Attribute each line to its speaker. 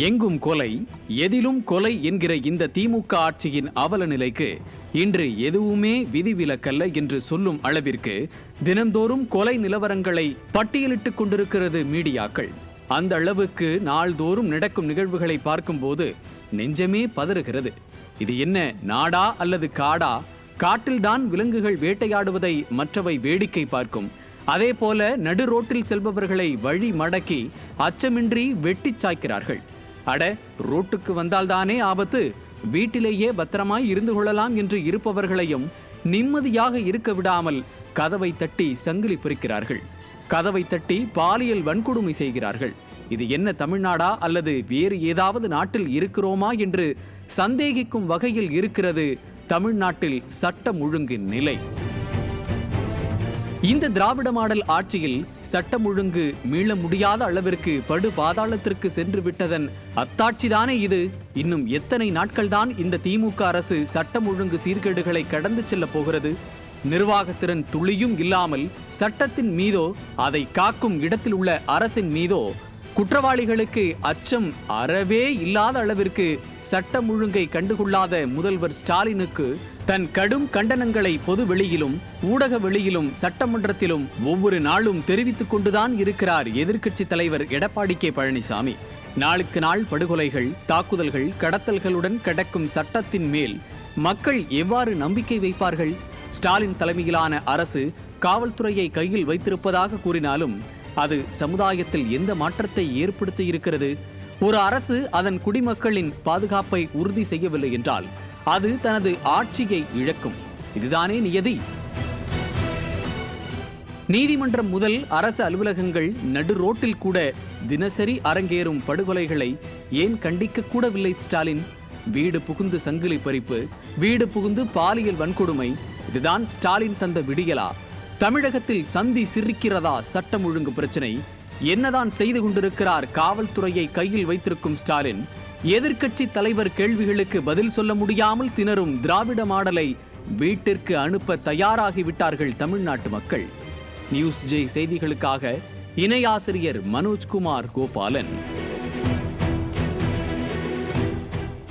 Speaker 1: எங்கும் கொலை, எதிலும் கொலை என்கிற இந்த திமுக ஆட்சியின் அவல நிலைக்கு இன்று எதுவுமே விதிவிலக்கல்ல என்று சொல்லும் அளவிற்கு தினந்தோறும் கொலை நிலவரங்களை பட்டியலிட்டுக் கொண்டிருக்கிறது மீடியாக்கள். அந்த அளவுக்கு நாள்தோறும் நடக்கும் நிகழ்வுகளை பார்க்கும்போது நெஞ்சமே பதறுகிறது. இது என்ன நாடா அல்லது காடா? காட்டில்தான் விலங்குகள் வேட்டையாடுவதை மற்றவை வேடிக்கை பார்க்கும். அதே போல நடு ரோட்டில் செல்பவர்களை வழி மடக்கி அச்சமின்றி வெட்டிச் சாய்க்கிறார்கள். அட, ரோட்டுக்கு வந்தால்தானே ஆபத்து, வீட்டிலேயே பத்திரமாய் இருந்து கொள்ளலாம் என்று இருப்பவர்களையும் நிம்மதியாக இருக்க விடாமல் கதவை தட்டி சங்கிலி பிரிக்கிறார்கள். கதவை தட்டி பாலியல் வன்கொடுமை செய்கிறார்கள். இது என்ன தமிழ்நாடா அல்லது வேறு ஏதாவது நாட்டில் இருக்கிறோமா என்று சந்தேகிக்கும் வகையில் இருக்கிறது தமிழ்நாட்டில் சட்டம் ஒழுங்கின் நிலை. இந்த திராவிட மாடல் ஆட்சியில் சட்டம் ஒழுங்கு மீள முடியாத அளவிற்கு படு பாதாளத்திற்கு சென்று விட்டதன் அத்தாட்சிதானே இது. இன்னும் எத்தனை நாட்கள்தான் இந்த திமுக அரசு சட்டம் ஒழுங்கு சீர்கேடுகளை கடந்து செல்ல போகிறது? நிர்வாகத்திறன் துளியும் இல்லாமல் சட்டத்தின் மீதோ அதை காக்கும் இடத்தில் உள்ள அரசின் மீதோ குற்றவாளிகளுக்கு அச்சம் அறவே இல்லாத அளவிற்கு சட்டம் ஒழுங்கை கண்டுகொள்ளாத முதல்வர் ஸ்டாலினுக்கு தன் கடும் கண்டனங்களை பொது வெளியிலும் ஊடக வெளியிலும் சட்டமன்றத்திலும் ஒவ்வொரு நாளும் தெரிவித்துக் கொண்டுதான் இருக்கிறார் எதிர்க்கட்சி தலைவர் எடப்பாடி கே பழனிசாமி. நாளுக்கு நாள் படுகொலைகள், தாக்குதல்கள், கடத்தல்களுடன் கடக்கும் சட்டத்தின் மேல் மக்கள் எவ்வாறு நம்பிக்கை வைப்பார்கள்? ஸ்டாலின் தலைமையிலான அரசு காவல்துறையை கையில் வைத்திருப்பதாக கூறினாலும் அது சமுதாயத்தில் எந்த மாற்றத்தை ஏற்படுத்தி இருக்கிறது? ஒரு அரசு அதன் குடிமக்களின் பாதுகாப்பை உறுதி செய்யவில்லை என்றால் அது தனது ஆட்சியை இழக்கும். இதுதானே நியதி. நீதிமன்றம் முதல் அரசு அலுவலகங்கள் நடு ரோட்டில் கூட தினசரி அரங்கேறும் படுகொலைகளை ஏன் கண்டிக்க கூடவில்லை ஸ்டாலின்? வீடு புகுந்து சங்கிலி பறிப்பு, வீடு புகுந்து பாலியல் வன்கொடுமை, இதுதான் ஸ்டாலின் தந்த விடியலா? தமிழகத்தில் சந்தி சிரிக்கிறதா சட்டம் ஒழுங்கு பிரச்சனை? என்னதான் செய்து கொண்டிருக்கிறார் காவல்துறையை கையில் வைத்திருக்கும் ஸ்டாலின்? எதிர்க்கட்சி தலைவர் கேள்விகளுக்கு பதில் சொல்ல முடியாமல் திணறும் திராவிட மாடலை வீட்டிற்கு அனுப்ப தயாராகிவிட்டார்கள் தமிழ்நாட்டு மக்கள். நியூஸ் ஜே செய்திகளுக்காக இணை ஆசிரியர் மனோஜ்குமார் கோபாலன்.